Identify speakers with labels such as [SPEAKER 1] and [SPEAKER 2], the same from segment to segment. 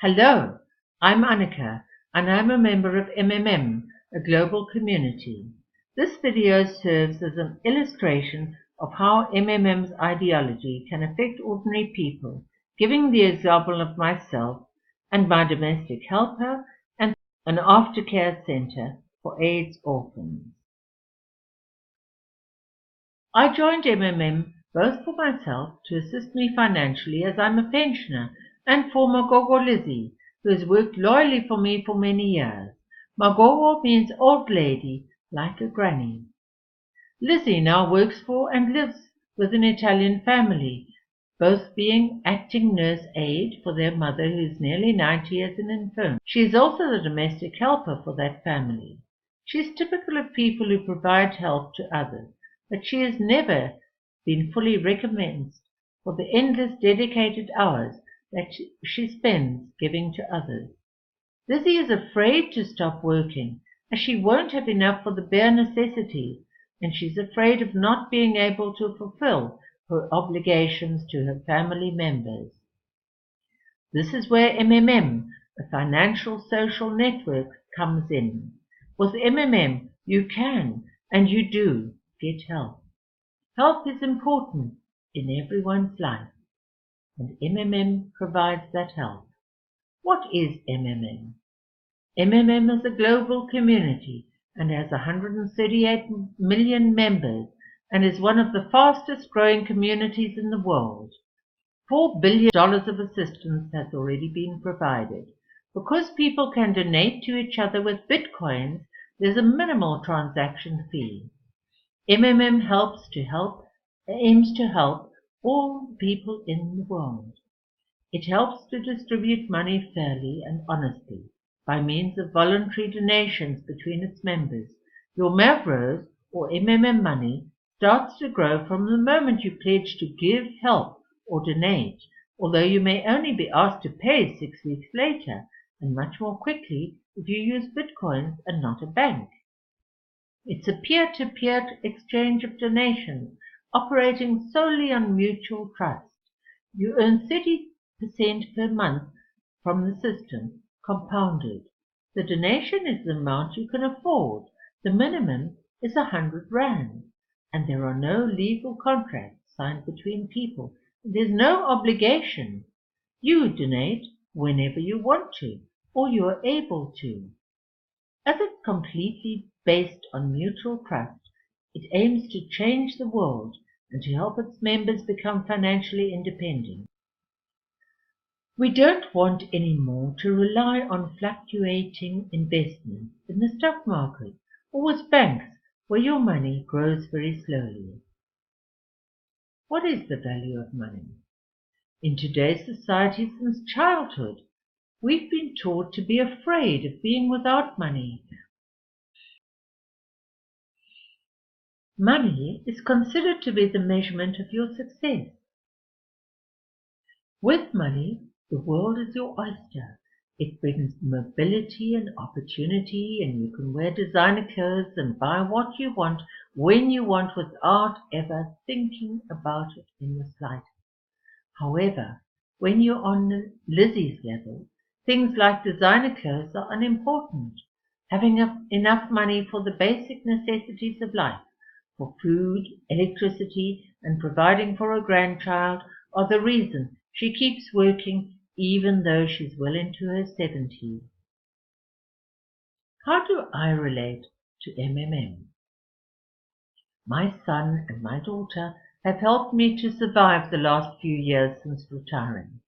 [SPEAKER 1] Hello, I'm Anneke, and I'm a member of MMM, a global community. This video serves as an illustration of how MMM's ideology can affect ordinary people, giving the example of myself and my domestic helper and an aftercare center for AIDS orphans. I joined MMM both for myself to assist me financially as I'm a pensioner and for Magogo Lizzie, who has worked loyally for me for many years. Magogo means old lady, like a granny. Lizzie now works for and lives with an Italian family, both being acting nurse aide for their mother who is nearly 90 as an infirm. She is also the domestic helper for that family. She is typical of people who provide help to others, but she has never been fully recompensed for the endless dedicated hours that she spends giving to others. Lizzie is afraid to stop working, as she won't have enough for the bare necessities, and she's afraid of not being able to fulfill her obligations to her family members. This is where MMM, a financial social network, comes in. With MMM, you can and you do get help. Help is important in everyone's life, and MMM provides that help. What is MMM? MMM is a global community and has 138 million members and is one of the fastest growing communities in the world. $4 billion of assistance has already been provided. Because people can donate to each other with bitcoins, there's a minimal transaction fee. MMM aims to help all people in the world. It helps to distribute money fairly and honestly by means of voluntary donations between its members. Your Mavros or MMM money starts to grow from the moment you pledge to give, help, or donate, although you may only be asked to pay 6 weeks later, and much more quickly if you use bitcoins and not a bank. It's a peer-to-peer exchange of donations, operating solely on mutual trust. You earn 30% per month from the system, compounded. The donation is the amount you can afford. The minimum is 100 rand, and there are no legal contracts signed between people. There's no obligation. You donate whenever you want to, or you are able to. As it's completely based on mutual trust, it aims to change the world and to help its members become financially independent. We don't want anymore to rely on fluctuating investments in the stock market or with banks where your money grows very slowly. What is the value of money? In today's society, since childhood, we've been taught to be afraid of being without money. Money is considered to be the measurement of your success. With money, the world is your oyster. It brings mobility and opportunity, and you can wear designer clothes and buy what you want when you want without ever thinking about it in the slightest. However, when you're on Lizzie's level, things like designer clothes are unimportant. Having enough money for the basic necessities of life, for food, electricity, and providing for a grandchild are the reason she keeps working even though she's well into her 70s. How do I relate to MMM? My son and my daughter have helped me to survive the last few years since retiring,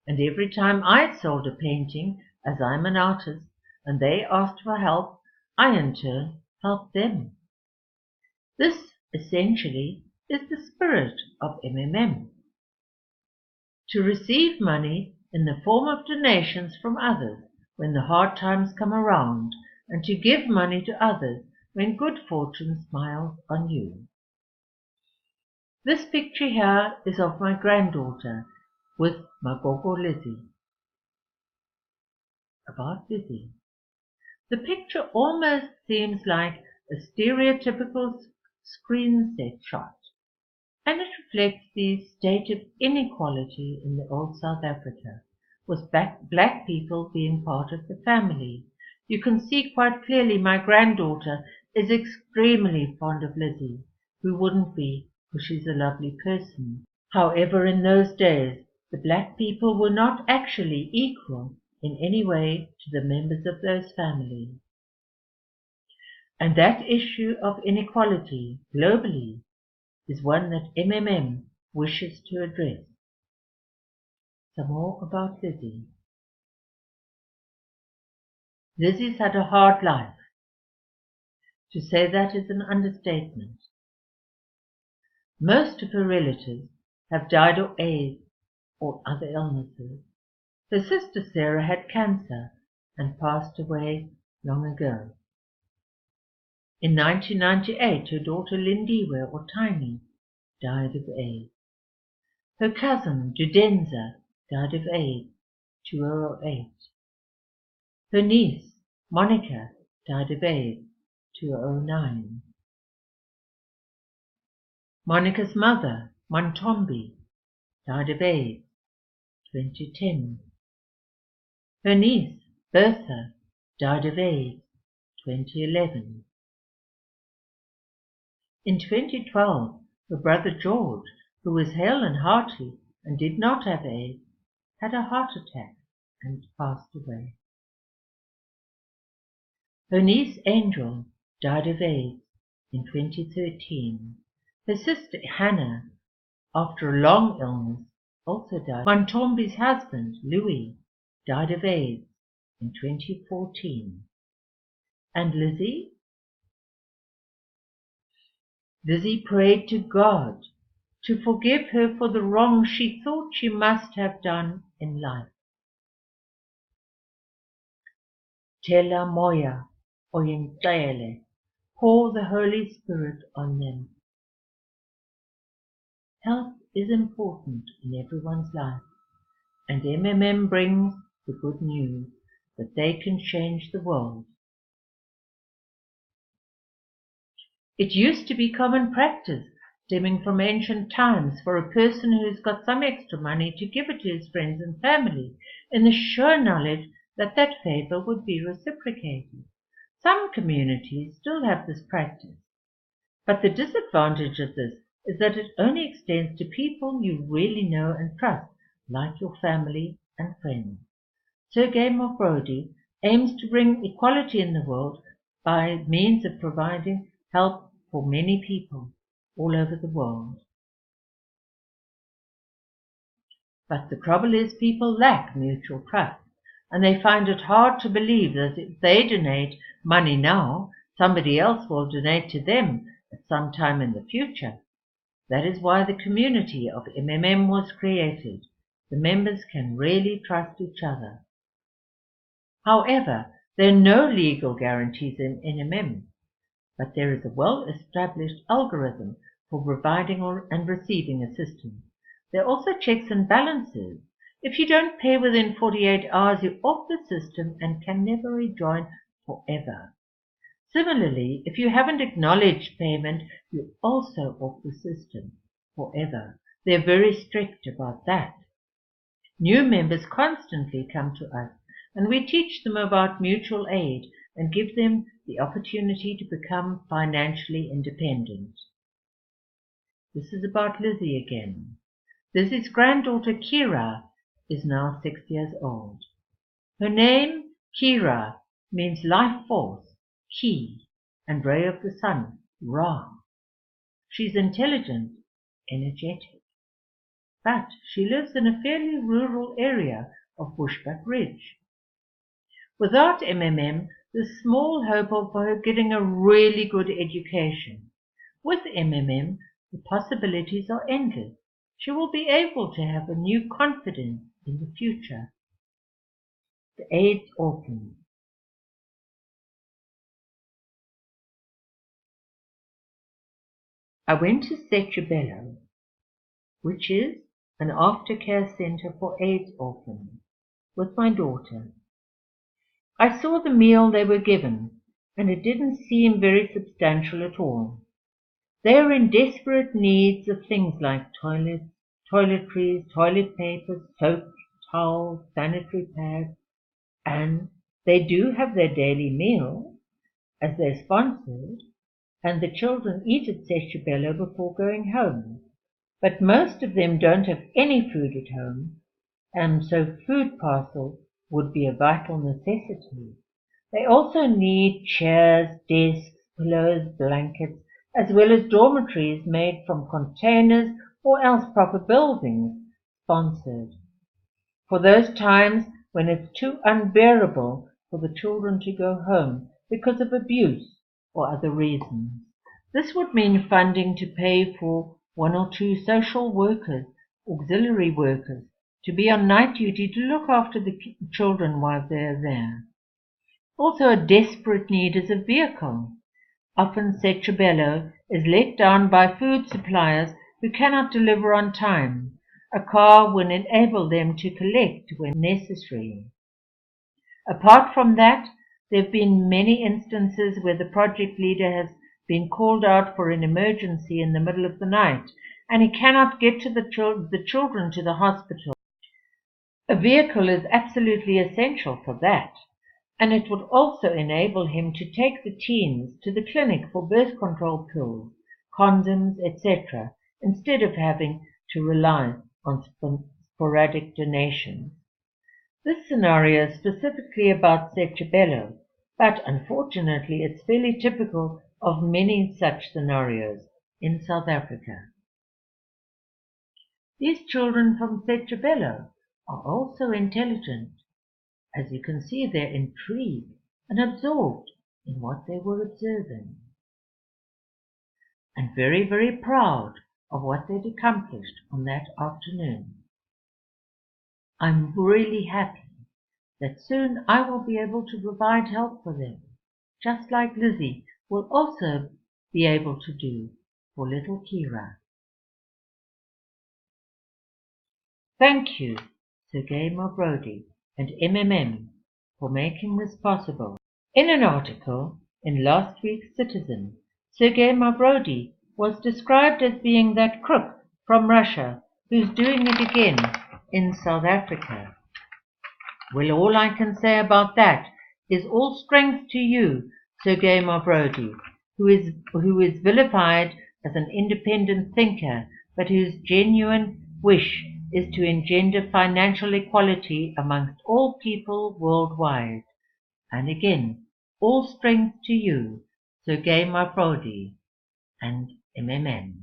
[SPEAKER 1] and every time I sold a painting, as I'm an artist, and they asked for help, I in turn helped them. This, essentially, is the spirit of MMM. To receive money in the form of donations from others when the hard times come around, and to give money to others when good fortune smiles on you. This picture here is of my granddaughter with Magogo Lizzie. About Lizzie. The picture almost seems like a stereotypical screen set shot, and it reflects the state of inequality in the old South Africa, was black people being part of the family. You can see quite clearly my granddaughter is extremely fond of Lizzie, who wouldn't be, for she's a lovely person. However, in those days, the black people were not actually equal in any way to the members of those families. And that issue of inequality globally is one that MMM wishes to address. Some more about Lizzie. Lizzie's had a hard life. To say that is an understatement. Most of her relatives have died of AIDS or other illnesses. Her sister Sarah had cancer and passed away long ago. In 1998, her daughter Lindiwe, or Tiny, died of AIDS. Her cousin Judenza died of AIDS, 2008. Her niece Monica died of AIDS, 2009. Monica's mother, Montombi, died of AIDS, 2010. Her niece, Bertha, died of AIDS, 2011. In 2012, her brother George, who was hale and hearty and did not have AIDS, had a heart attack and passed away. Her niece Angel died of AIDS in 2013. Her sister Hannah, after a long illness, also died. Montombi's husband, Louis, died of AIDS in 2014. And Lizzie? Lizzie prayed to God to forgive her for the wrong she thought she must have done in life. Tela moya oyintele, pour the Holy Spirit on them. Health is important in everyone's life, and MMM brings the good news that they can change the world. It used to be common practice, stemming from ancient times, for a person who's got some extra money to give it to his friends and family, in the sure knowledge that that favor would be reciprocated. Some communities still have this practice, but the disadvantage of this is that it only extends to people you really know and trust, like your family and friends. Sergei Mofrodi aims to bring equality in the world by means of providing help for many people all over the world. But the trouble is people lack mutual trust, and they find it hard to believe that if they donate money now, somebody else will donate to them at some time in the future. That is why the community of MMM was created. The members can really trust each other. However, there are no legal guarantees in MMM, but there is a well-established algorithm for providing and receiving assistance. There are also checks and balances. If you don't pay within 48 hours, you're off the system and can never rejoin forever. Similarly, if you haven't acknowledged payment, you're also off the system forever. They're very strict about that. New members constantly come to us, and we teach them about mutual aid and give them the opportunity to become financially independent. This is about Lizzie again. Lizzie's granddaughter Kira is now 6 years old. Her name, Kira, means life force, Ki, and ray of the sun, Ra. She's intelligent, energetic, but she lives in a fairly rural area of Bushbuck Ridge. Without MMM, there's small hope of her getting a really good education. With MMM, the possibilities are endless. She will be able to have a new confidence in the future. The AIDS orphans. I went to Sechabello, which is an aftercare center for AIDS orphans, with my daughter. I saw the meal they were given, and it didn't seem very substantial at all. They are in desperate needs of things like toilets, toiletries, toilet paper, soap, towels, sanitary pads, and they do have their daily meal as they're sponsored, and the children eat at Sechabello before going home. But most of them don't have any food at home, and so food parcel would be a vital necessity. They also need chairs, desks, pillows, blankets, as well as dormitories made from containers or else proper buildings, sponsored. For those times when it's too unbearable for the children to go home because of abuse or other reasons. This would mean funding to pay for 1 or 2 social workers, auxiliary workers, to be on night duty to look after the children while they're there. Also, a desperate need is a vehicle. Often Sechabello is let down by food suppliers who cannot deliver on time. A car will enable them to collect when necessary. Apart from that, there have been many instances where the project leader has been called out for an emergency in the middle of the night, and he cannot get to the children to the hospital. A vehicle is absolutely essential for that, and it would also enable him to take the teens to the clinic for birth control pills, condoms, etc., instead of having to rely on sporadic donations. This scenario is specifically about Sechabello, but unfortunately it's fairly typical of many such scenarios in South Africa. These children from Sechabello are also intelligent. As you can see, they're intrigued and absorbed in what they were observing, and very, very proud of what they'd accomplished on that afternoon. I'm really happy that soon I will be able to provide help for them, just like Lizzie will also be able to do for little Kira. Thank you, Sergei Mabrodi and MMM, for making this possible. In an article in last week's Citizen, Sergei Mabrodi was described as being that crook from Russia who's doing it again in South Africa. Well, all I can say about that is all strength to you, Sergei Mabrodi, who is vilified as an independent thinker, but whose genuine wish is to engender financial equality amongst all people worldwide. And again, all strength to you, Sergei Mabrodi and MMM.